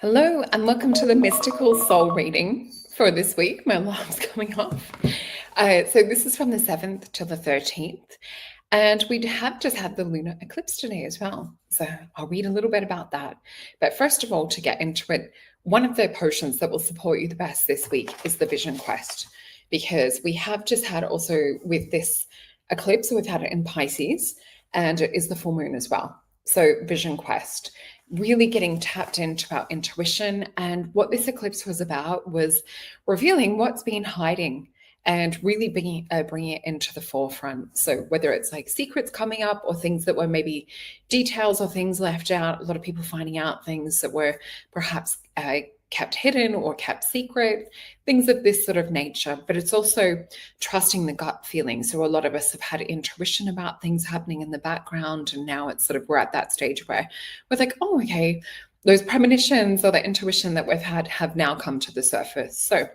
Hello, and welcome to the Mystical Soul reading for this week. My alarm's coming off. So this is from the 7th to the 13th, and we have just had the lunar eclipse today as well. So I'll read a little bit about that. But first of all, to get into it, one of the potions that will support you the best this week is the Vision Quest, because we have just had also with this eclipse, we've had it in Pisces, and it is the full moon as well. So Vision Quest, really getting tapped into our intuition. And what this eclipse was about was revealing what's been hiding and really bringing it into the forefront. So whether it's like secrets coming up or things that were maybe details or things left out, a lot of people finding out things that were perhaps kept hidden or kept secret, things of this sort of nature. But it's also trusting the gut feeling. So a lot of us have had intuition about things happening in the background, and now it's sort of we're at that stage where we're like, oh, okay, those premonitions or the intuition that we've had have now come to the surface. So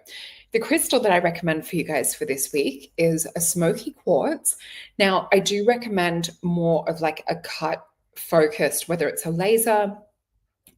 the crystal that I recommend for you guys for this week is a smoky quartz. Now, I do recommend more of like a cut focused, whether it's a laser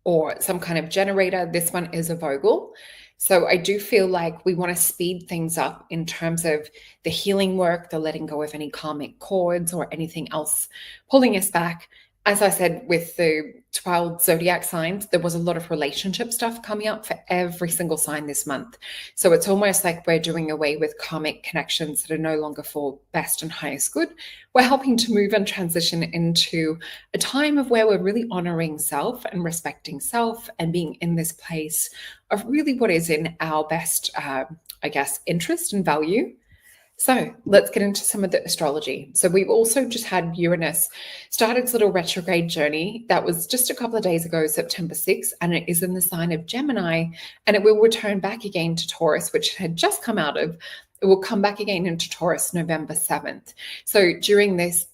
or some kind of generator. This one is a Vogel. So I do feel like we want to speed things up in terms of the healing work, the letting go of any karmic cords or anything else pulling us back. As I said, with the 12 zodiac signs, there was a lot of relationship stuff coming up for every single sign this month. So it's almost like we're doing away with karmic connections that are no longer for best and highest good. We're helping to move and transition into a time of where we're really honoring self and respecting self and being in this place of really what is in our best, interest and value. So let's get into some of the astrology. So we've also just had Uranus start its little retrograde journey. That was just a couple of days ago, September 6th, and it is in the sign of Gemini, and it will return back again to Taurus, which it had just come out of. It will come back again into Taurus November 7th. So during this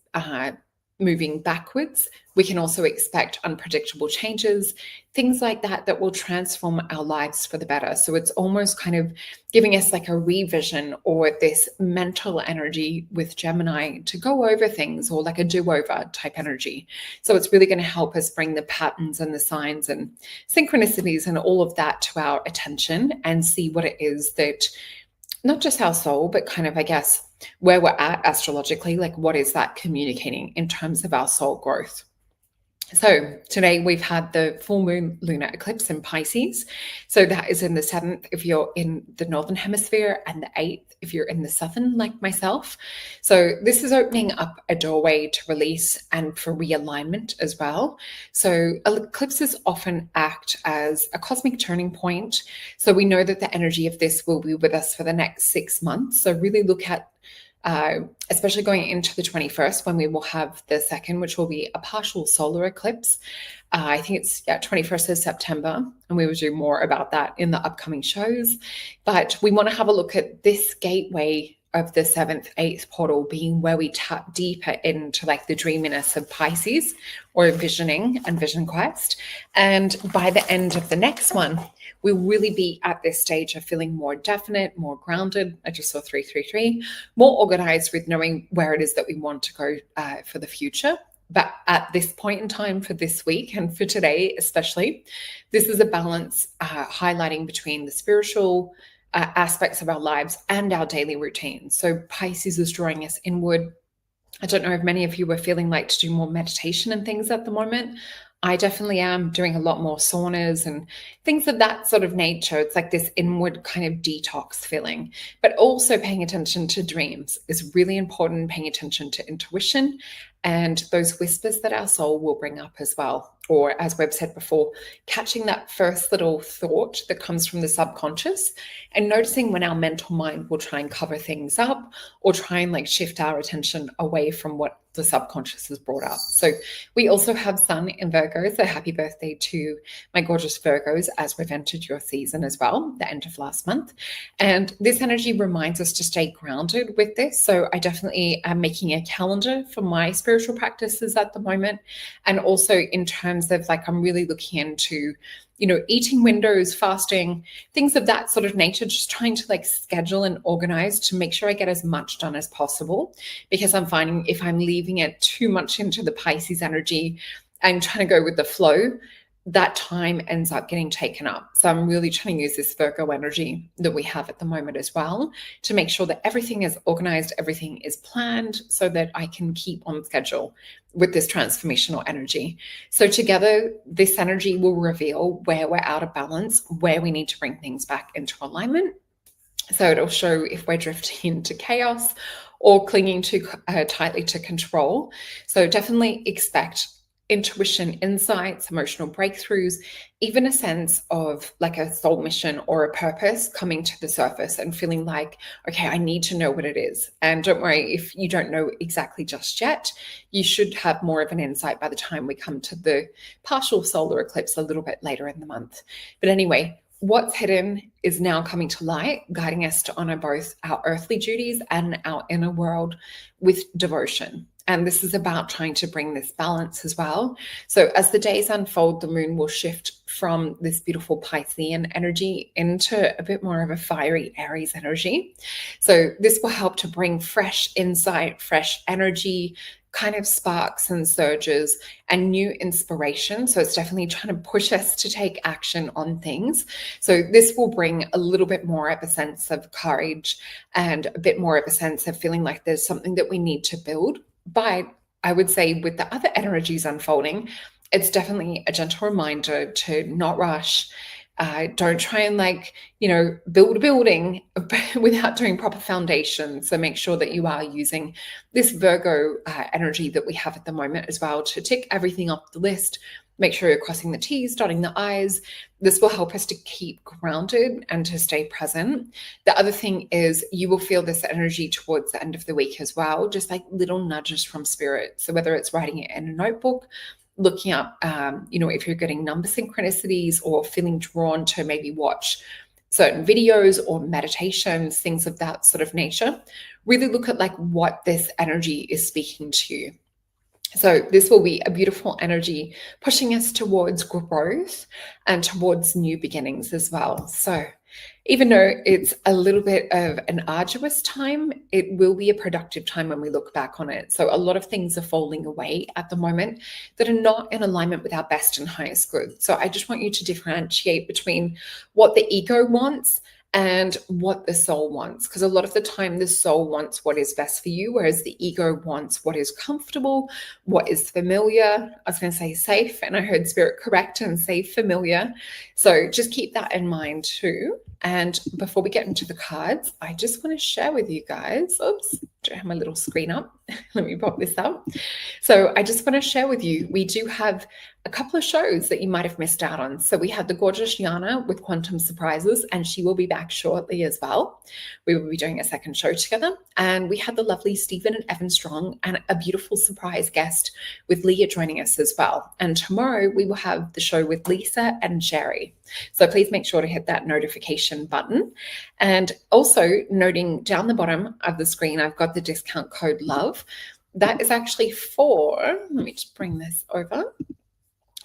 moving backwards, we can also expect unpredictable changes, things like that, that will transform our lives for the better. So it's almost kind of giving us like a revision or this mental energy with Gemini to go over things, or like a do-over type energy. So it's really going to help us bring the patterns and the signs and synchronicities and all of that to our attention and see what it is that not just our soul, but kind of, I guess, where we're at astrologically, like what is that communicating in terms of our soul growth. So today we've had the full moon lunar eclipse in Pisces. So that is in the 7th if you're in the northern hemisphere, and the 8th if you're in the southern, like myself. So this is opening up a doorway to release and for realignment as well. So eclipses often act as a cosmic turning point. So we know that the energy of this will be with us for the next 6 months. So really look at especially going into the 21st, when we will have the second, which will be a partial solar eclipse. I think it's 21st of September, and we will do more about that in the upcoming shows. But we want to have a look at this gateway of the 7th, 8th portal being where we tap deeper into like the dreaminess of Pisces, or visioning and vision quest. And by the end of the next one, we'll really be at this stage of feeling more definite, more grounded. I just saw 333, more organized with knowing where it is that we want to go for the future. But at this point in time for this week and for today especially, this is a balance highlighting between the spiritual aspects of our lives and our daily routines. So Pisces is drawing us inward. I don't know if many of you are feeling like to do more meditation and things at the moment. I definitely am doing a lot more saunas and things of that sort of nature. It's like this inward kind of detox feeling, but also paying attention to dreams is really important, paying attention to intuition and those whispers that our soul will bring up as well. Or as we've said before, catching that first little thought that comes from the subconscious and noticing when our mental mind will try and cover things up or try and like shift our attention away from what the subconscious has brought up. So we also have Sun in Virgo, so happy birthday to my gorgeous Virgos as we've entered your season as well, the end of last month. And this energy reminds us to stay grounded with this. So I definitely am making a calendar for my spiritual practices at the moment. And also in terms of like, I'm really looking into, you know, eating windows, fasting, things of that sort of nature, just trying to like schedule and organize to make sure I get as much done as possible. Because I'm finding if I'm leaving it too much into the Pisces energy, I'm trying to go with the flow, that time ends up getting taken up. So I'm really trying to use this Virgo energy that we have at the moment as well to make sure that everything is organized, everything is planned so that I can keep on schedule with this transformational energy. So together, this energy will reveal where we're out of balance, where we need to bring things back into alignment. So it'll show if we're drifting into chaos or clinging too tightly to control. So definitely expect intuition, insights, emotional breakthroughs, even a sense of like a soul mission or a purpose coming to the surface and feeling like, okay, I need to know what it is. And don't worry, if you don't know exactly just yet, you should have more of an insight by the time we come to the partial solar eclipse a little bit later in the month. But anyway, what's hidden is now coming to light, guiding us to honor both our earthly duties and our inner world with devotion. And this is about trying to bring this balance as well. So as the days unfold, the moon will shift from this beautiful Piscean energy into a bit more of a fiery Aries energy. So this will help to bring fresh insight, fresh energy, kind of sparks and surges and new inspiration. So it's definitely trying to push us to take action on things. So this will bring a little bit more of a sense of courage and a bit more of a sense of feeling like there's something that we need to build. But I would say with the other energies unfolding, it's definitely a gentle reminder to not rush. Don't try and build a building without doing proper foundation. So make sure that you are using this Virgo energy that we have at the moment as well to tick everything off the list. Make sure you're crossing the T's, dotting the I's. This will help us to keep grounded and to stay present. The other thing is you will feel this energy towards the end of the week as well, just like little nudges from spirit. So whether it's writing it in a notebook, looking up, if you're getting number synchronicities or feeling drawn to maybe watch certain videos or meditations, things of that sort of nature, really look at like what this energy is speaking to you. So this will be a beautiful energy pushing us towards growth and towards new beginnings as well. So even though it's a little bit of an arduous time, it will be a productive time when we look back on it. So a lot of things are falling away at the moment that are not in alignment with our best and highest good. So I just want you to differentiate between what the ego wants and what the soul wants, because a lot of the time the soul wants what is best for you, whereas the ego wants what is comfortable, what is familiar. I was going to say safe, and I heard spirit correct and say familiar. So just keep that in mind too. And before we get into the cards, I just want to share with you guys, oops, do I have my little screen up? Let me pop this up. So I just want to share with you, we do have a couple of shows that you might have missed out on. So we had the gorgeous Yana with Quantum Surprises, and she will be back shortly as well. We will be doing a second show together. And we had the lovely Stephen and Evan Strong and a beautiful surprise guest with Leah joining us as well. And tomorrow we will have the show with Lisa and Sherry. So please make sure to hit that notification button. And also noting down the bottom of the screen, I've got the discount code LOVE. That is actually for, let me just bring this over.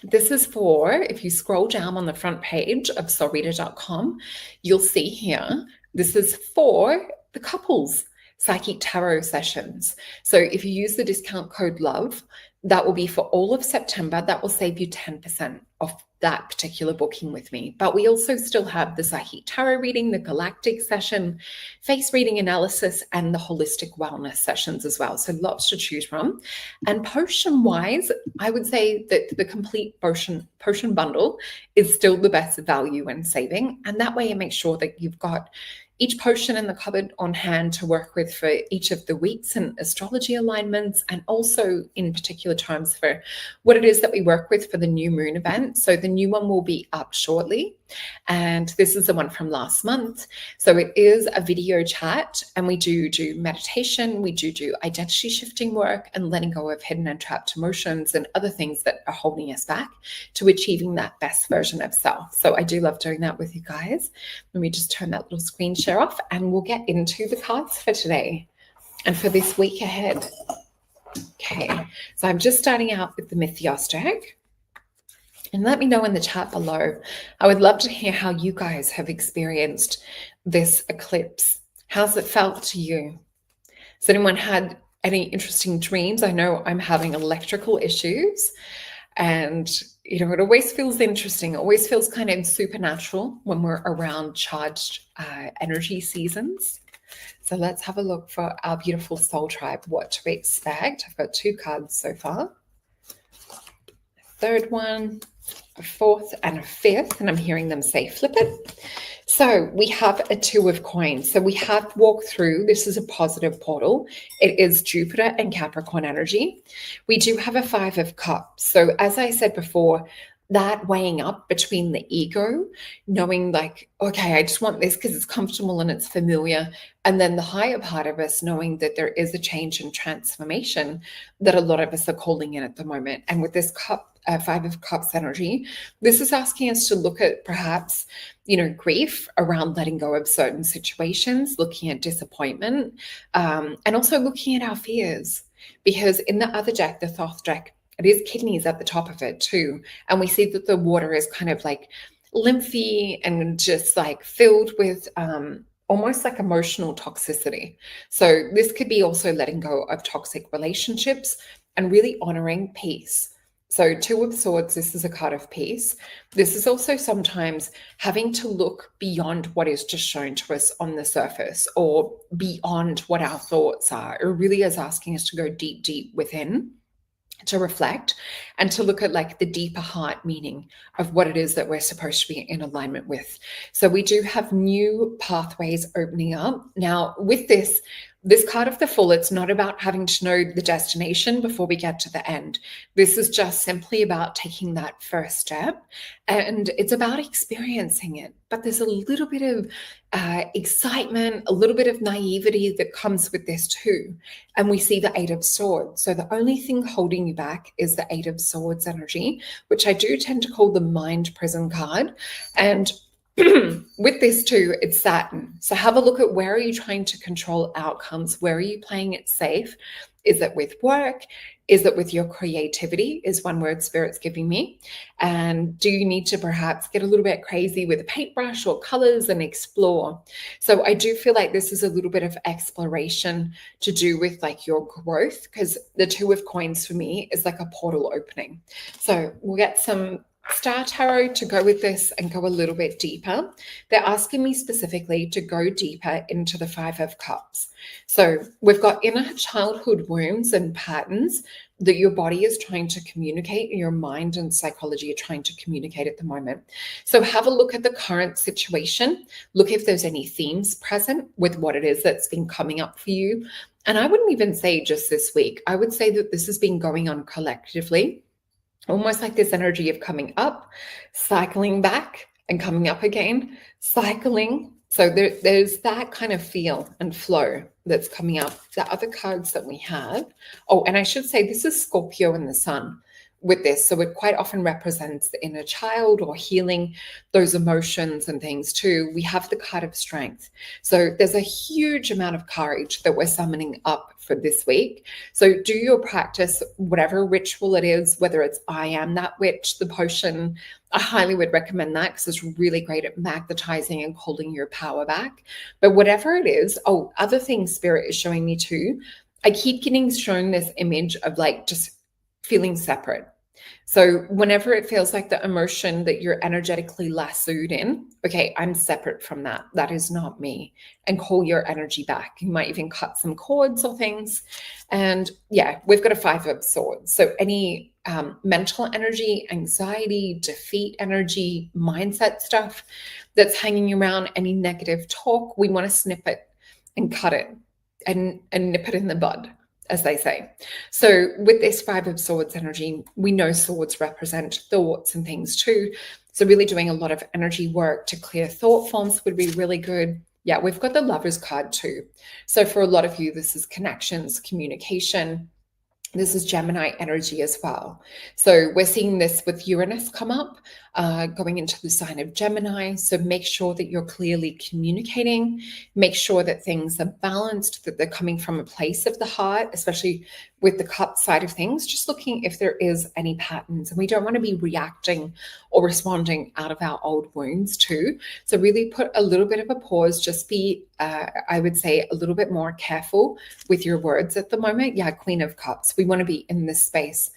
This is for, if you scroll down on the front page of solreta.com, you'll see here, this is for the couples psychic tarot sessions. So if you use the discount code LOVE, that will be for all of September. That will save you 10% off that particular booking with me. But we also still have the psychic tarot reading, the galactic session, face reading analysis, and the holistic wellness sessions as well. So lots to choose from. And potion wise, I would say that the complete potion bundle is still the best value and saving. And that way it makes sure that you've got each potion in the cupboard on hand to work with for each of the weeks and astrology alignments, and also in particular terms for what it is that we work with for the new moon event. So the new one will be up shortly. And this is the one from last month. So it is a video chat, and we do meditation, we do identity shifting work and letting go of hidden and trapped emotions and other things that are holding us back to achieving that best version of self. So I do love doing that with you guys. Let me just turn that little screen share off and we'll get into the cards for today and for this week ahead. Okay, so I'm just starting out with the Mythios deck. And let me know in the chat below. I would love to hear how you guys have experienced this eclipse. How's it felt to you? Has anyone had any interesting dreams? I know I'm having electrical issues, and it always feels interesting. It always feels kind of supernatural when we're around charged energy seasons. So let's have a look for our beautiful soul tribe, what to expect. I've got 2 cards so far. A 3rd one, a 4th, and a 5th, and I'm hearing them say flip it. So we have a 2 of coins. So we have walked through, this is a positive portal. It is Jupiter and Capricorn energy. We do have a 5 of cups. So as I said before, that weighing up between the ego, knowing like, okay, I just want this because it's comfortable and it's familiar. And then the higher part of us knowing that there is a change and transformation that a lot of us are calling in at the moment. And with this 5 of cups energy, this is asking us to look at perhaps, grief around letting go of certain situations, looking at disappointment, and also looking at our fears. Because in the other deck, the Thoth deck, it is kidneys at the top of it too. And we see that the water is kind of like lymphy and just like filled with almost like emotional toxicity. So this could be also letting go of toxic relationships and really honoring peace. So 2 of Swords, this is a card of peace. This is also sometimes having to look beyond what is just shown to us on the surface or beyond what our thoughts are. It really is asking us to go deep, deep within, to reflect and to look at like the deeper heart meaning of what it is that we're supposed to be in alignment with. So we do have new pathways opening up. Now with this card of the Fool, it's not about having to know the destination before we get to the end. This is just simply about taking that first step, and it's about experiencing it. But there's a little bit of excitement, a little bit of naivety that comes with this too. And we see the 8 of Swords. So the only thing holding you back is the 8 of Swords energy, which I do tend to call the mind prison card. And with this too, it's Saturn. So have a look at, where are you trying to control outcomes? Where are you playing it safe? Is it with work? Is it with your creativity? Is one word Spirit's giving me. And do you need to perhaps get a little bit crazy with a paintbrush or colors and explore? So I do feel like this is a little bit of exploration to do with like your growth, because the 2 of coins for me is like a portal opening. So we'll get some Star Tarot to go with this and go a little bit deeper. They're asking me specifically to go deeper into the 5 of Cups. So we've got inner childhood wounds and patterns that your body is trying to communicate, your mind and psychology are trying to communicate at the moment. So have a look at the current situation. Look if there's any themes present with what it is that's been coming up for you. And I wouldn't even say just this week. I would say that this has been going on collectively. Almost like this energy of coming up, cycling back and coming up again, cycling. So there's that kind of feel and flow that's coming up. The other cards that we have, and I should say this is Scorpio and the Sun with this. So it quite often represents the inner child or healing those emotions and things too. We have the card of Strength. So there's a huge amount of courage that we're summoning up for this week. So do your practice, whatever ritual it is, whether it's I am that witch, the potion, I highly would recommend that because it's really great at magnetizing and holding your power back. But whatever it is, other things Spirit is showing me too. I keep getting shown this image of like just feeling separate. So whenever it feels like the emotion that you're energetically lassoed in, okay, I'm separate from that. That is not me. And call your energy back. You might even cut some cords or things. And yeah, we've got a 5 of Swords. So any mental energy, anxiety, defeat energy, mindset stuff that's hanging around, any negative talk, we want to snip it and cut it and nip it in the bud, as they say. So with this 5 of Swords energy, we know swords represent thoughts and things too. So really doing a lot of energy work to clear thought forms would be really good. Yeah, we've got the Lovers card too. So for a lot of you, this is connections, communication. This is Gemini energy as well. So we're seeing this with Uranus come up, going into the sign of Gemini. So make sure that you're clearly communicating, make sure that things are balanced, that they're coming from a place of the heart, especially with the cup side of things, just looking if there is any patterns. And we don't want to be reacting or responding out of our old wounds too. So really put a little bit of a pause, just be, I would say, a little bit more careful with your words at the moment. Yeah, Queen of Cups. We want to be in this space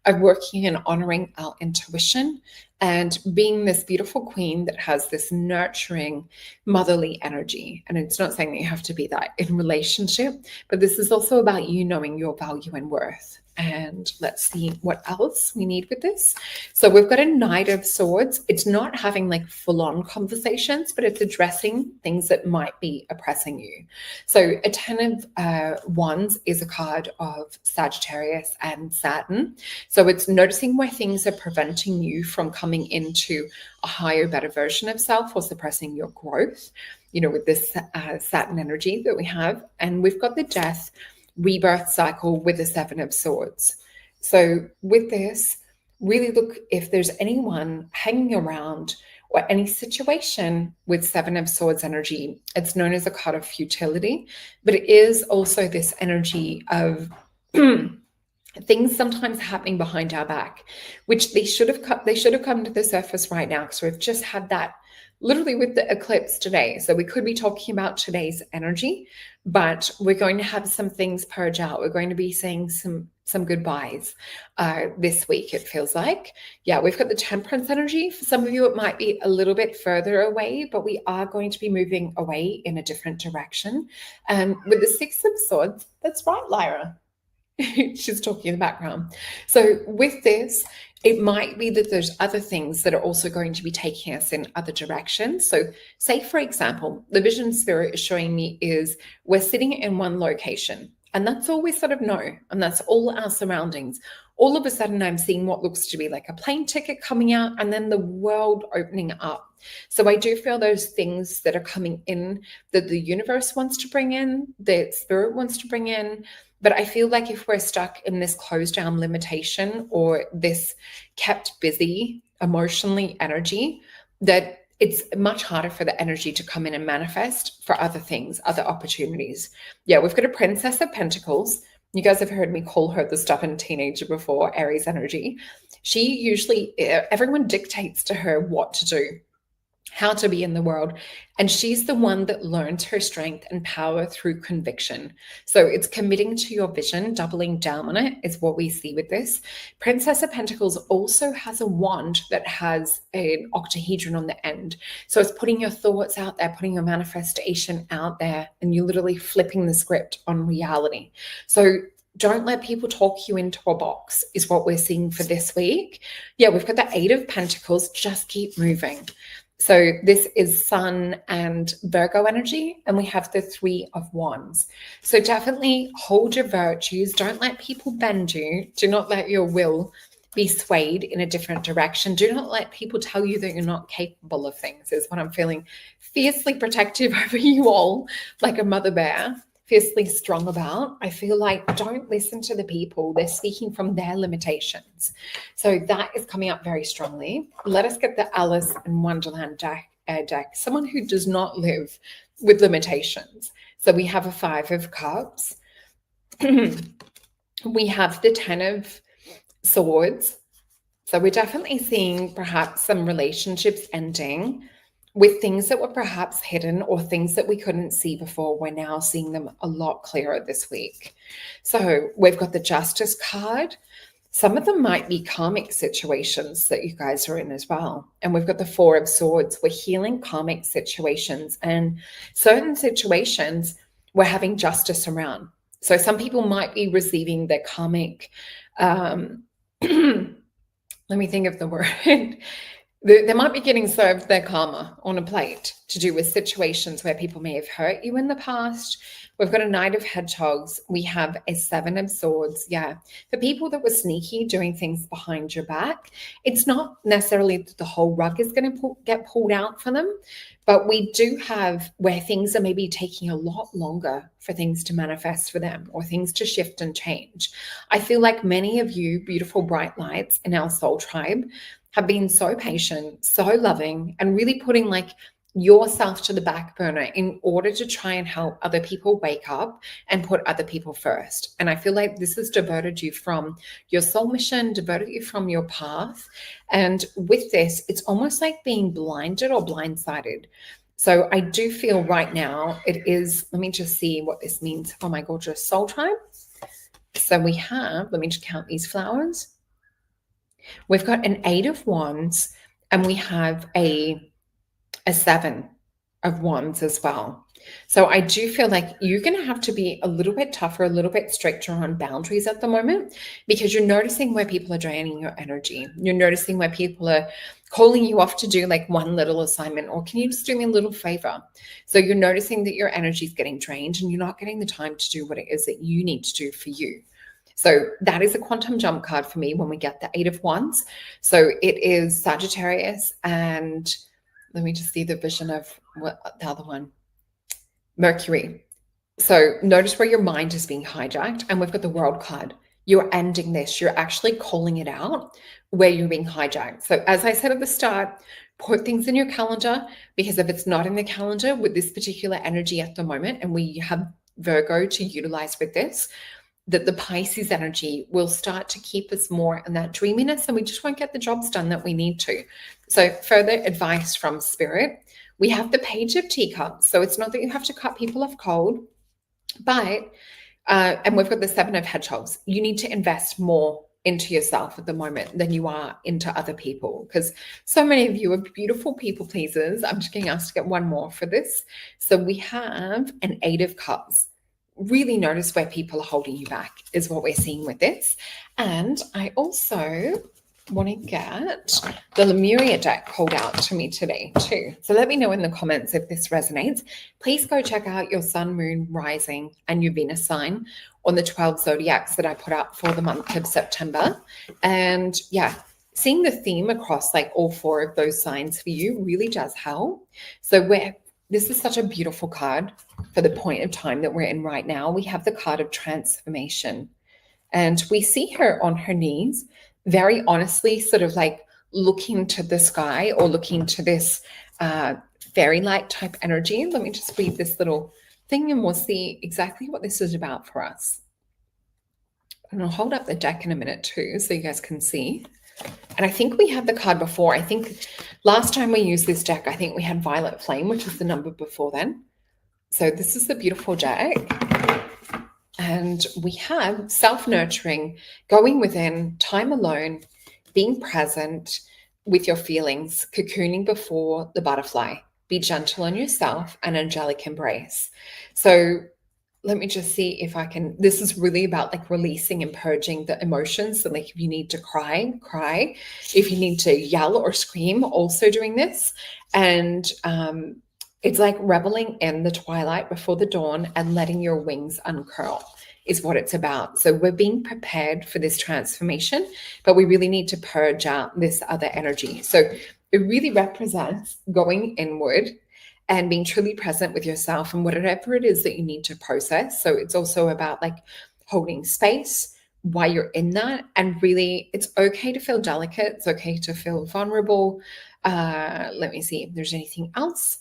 of working and honoring our intuition and being this beautiful queen that has this nurturing motherly energy. And it's not saying that you have to be that in relationship, but this is also about you knowing your value and worth. And let's see what else we need with this. So we've got a Knight of Swords. It's not having like full-on conversations, but it's addressing things that might be oppressing you. So a Ten of Wands is a card of Sagittarius and Saturn. So it's noticing where things are preventing you from coming into a higher, better version of self or suppressing your growth, with this Saturn energy that we have. And we've got the Death rebirth cycle with the Seven of Swords. So with this, really look if there's anyone hanging around or any situation with Seven of Swords energy. It's known as a card of futility, but it is also this energy of things sometimes happening behind our back, which they should have come to the surface right now, because we've just had that literally with the eclipse today. So we could be talking about today's energy, but we're going to have some things purge out. We're going to be saying some goodbyes this week, it feels like. Yeah, we've got the Temperance energy. For some of you, it might be a little bit further away, but we are going to be moving away in a different direction. And with the Six of Swords, that's right, Lyra. She's talking in the background. So with this, it might be that there's other things that are also going to be taking us in other directions. So say, for example, the vision spirit is showing me is we're sitting in one location, and that's all we sort of know, and that's all our surroundings. All of a sudden, I'm seeing what looks to be like a plane ticket coming out and then the world opening up. So I do feel those things that are coming in that the universe wants to bring in, that spirit wants to bring in. But I feel like if we're stuck in this closed down limitation or this kept busy emotionally energy, that it's much harder for the energy to come in and manifest for other things, other opportunities. Yeah, we've got a Princess of Pentacles. You guys have heard me call her the stubborn teenager before, Aries energy. She usually, everyone dictates to her what to do, how to be in the world. And she's the one that learns her strength and power through conviction. So it's committing to your vision, doubling down on it is what we see with this. Princess of Pentacles also has a wand that has an octahedron on the end. So it's putting your thoughts out there, putting your manifestation out there, and you're literally flipping the script on reality. So don't let people talk you into a box is what we're seeing for this week. Yeah, we've got the Eight of Pentacles. Just keep moving. So this is Sun and Virgo energy, and we have the Three of Wands. So definitely hold your virtues. Don't let people bend you. Do not let your will be swayed in a different direction. Do not let people tell you that you're not capable of things, is what I'm feeling. Fiercely protective over you all, like a mother bear. Fiercely strong about. I feel like don't listen to the people. They're speaking from their limitations. So that is coming up very strongly. Let us get the Alice in Wonderland deck. Someone who does not live with limitations. So we have a Five of Cups. We have the Ten of Swords. So we're definitely seeing perhaps some relationships ending with things that were perhaps hidden or things that we couldn't see before. We're now seeing them a lot clearer this week. So we've got the Justice card. Some of them might be karmic situations that you guys are in as well. And we've got the Four of Swords. We're healing karmic situations, and certain situations we're having justice around. So some people might be receiving their karmic, let me think of the word. They might be getting served their karma on a plate to do with situations where people may have hurt you in the past. We've got a Knight of Hedgehogs. We have a Seven of Swords. Yeah. For people that were sneaky, doing things behind your back, it's not necessarily that the whole rug is going to get pulled out for them, but we do have where things are maybe taking a lot longer for things to manifest for them or things to shift and change. I feel like many of you beautiful bright lights in our soul tribe have been so patient, so loving, and really putting like yourself to the back burner in order to try and help other people wake up and put other people first. And I feel like this has diverted you from your soul mission, diverted you from your path. And with this, it's almost like being blinded or blindsided. So I do feel right now it is, let me just see what this means for my gorgeous soul tribe. So we have, let me just count these flowers. We've got an 8 of Wands, and we have a 7 of Wands as well. So I do feel like you're going to have to be a little bit tougher, a little bit stricter on boundaries at the moment, because you're noticing where people are draining your energy. You're noticing where people are calling you off to do like one little assignment, or can you just do me a little favor? So you're noticing that your energy is getting drained and you're not getting the time to do what it is that you need to do for you. So that is a quantum jump card for me when we get the 8 of Wands. So it is Sagittarius, and let me just see the vision of what the other one, Mercury. So notice where your mind is being hijacked, and we've got the World card. You're ending this. You're actually calling it out where you're being hijacked. So as I said at the start, put things in your calendar, because if it's not in the calendar with this particular energy at the moment, and we have Virgo to utilize with this, that the Pisces energy will start to keep us more in that dreaminess, and we just won't get the jobs done that we need to. So further advice from Spirit, we have the Page of Teacups. So it's not that you have to cut people off cold, but, and we've got the 7 of Hedgehogs. You need to invest more into yourself at the moment than you are into other people, because so many of you are beautiful people pleasers. I'm just getting asked to get one more for this. So we have an 8 of Cups. Really notice where people are holding you back is what we're seeing with this. And I also want to get the Lemuria deck pulled out to me today too. So let me know in the comments if this resonates. Please go check out your sun, moon, rising, and your Venus sign on the 12 zodiacs that I put out for the month of September. And yeah, seeing the theme across like all 4 of those signs for you really does help. So this is such a beautiful card for the point of time that we're in right now. We have the card of transformation, and we see her on her knees, very honestly, sort of like looking to the sky or looking to this fairy light type energy. Let me just read this little thing and we'll see exactly what this is about for us. And I'll hold up the deck in a minute too, so you guys can see. And I think we had the card before. I think last time we used this deck, I think we had Violet Flame, which was the number before then. So this is the beautiful deck. And we have self-nurturing, going within, time alone, being present with your feelings, cocooning before the butterfly. Be gentle on yourself, and angelic embrace. So let me just see if I can, this is really about like releasing and purging the emotions. So like if you need to cry, cry. If you need to yell or scream, also doing this. And it's like reveling in the twilight before the dawn and letting your wings uncurl is what it's about. So we're being prepared for this transformation, but we really need to purge out this other energy. So it really represents going inward and being truly present with yourself and whatever it is that you need to process. So it's also about like holding space while you're in that. And really, it's okay to feel delicate. It's okay to feel vulnerable. Let me see if there's anything else.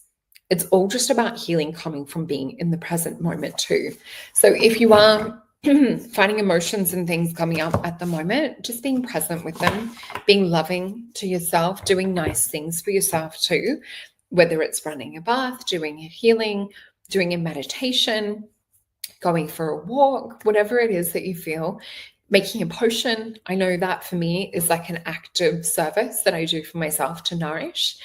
It's all just about healing coming from being in the present moment too. So if you are finding emotions and things coming up at the moment, just being present with them, being loving to yourself, doing nice things for yourself too, whether it's running a bath, doing a healing, doing a meditation, going for a walk, whatever it is that you feel, making a potion. I know that for me is like an active service that I do for myself to nourish.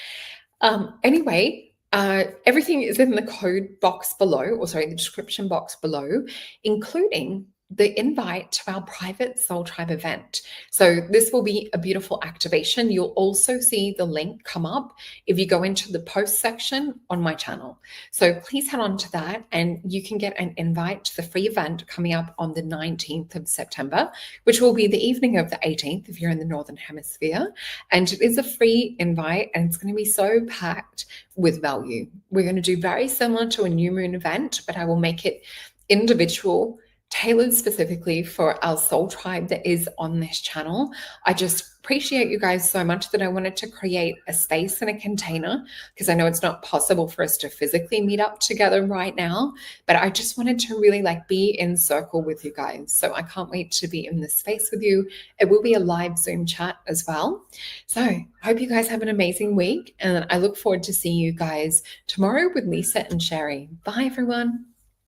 Anyway, everything is in the code box below, or sorry, the description box below, including the invite to our private Soul Tribe event. So this will be a beautiful activation. You'll also see the link come up if you go into the post section on my channel. So please head on to that and you can get an invite to the free event coming up on the 19th of September, which will be the evening of the 18th if you're in the Northern Hemisphere. And it is a free invite and it's going to be so packed with value. We're going to do very similar to a new moon event, but I will make it individual, tailored specifically for our soul tribe that is on this channel. I just appreciate you guys so much that I wanted to create a space and a container, because I know it's not possible for us to physically meet up together right now, but I just wanted to really like be in circle with you guys. So I can't wait to be in this space with you. It will be a live Zoom chat as well. So I hope you guys have an amazing week, and I look forward to seeing you guys tomorrow with Lisa and Sherry. Bye everyone.